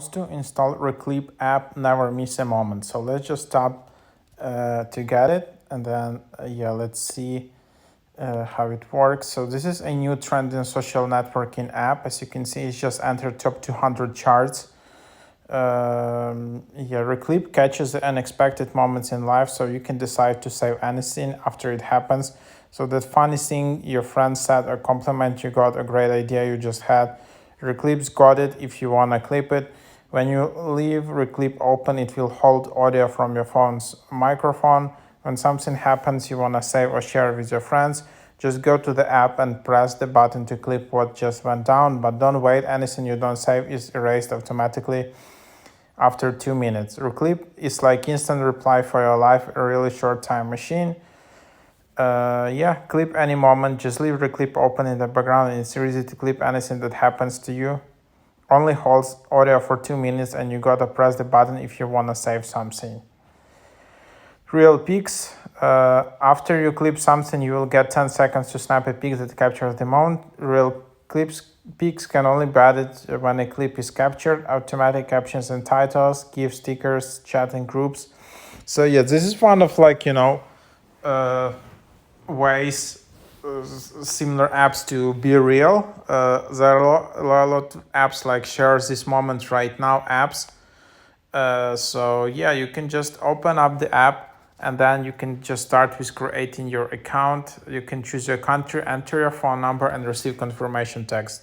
To install Reclip app, never miss a moment. So let's just tap to get it, and then let's see how it works. So this is a new trend in social networking app. As you can see, it's just entered top 200 charts. Reclip catches the unexpected moments in life, so you can decide to save anything after it happens. So that funny thing your friend said, a compliment you got, a great idea you just had, Reclip's got it if you wanna clip it. When you leave Reclip open, it will hold audio from your phone's microphone. When something happens you wanna save or share with your friends, just go to the app and press the button to clip what just went down, but don't wait, anything you don't save is erased automatically after 2 minutes. Reclip is like instant reply for your life, a really short time machine. Clip any moment, just leave Reclip open in the background and it's easy to clip anything that happens to you. Only holds audio for 2 minutes and you gotta press the button if you wanna save something. Real pics. After you clip something, you will get 10 seconds to snap a pic that captures the moment. Real pics can only be added when a clip is captured. Automatic captions and titles, GIF stickers, chatting groups. So this is one of ways similar apps to be real. There are a lot of apps like shares this moment right now apps. You can just open up the app and then you can just start with creating your account. You can choose your country, enter your phone number and receive confirmation text.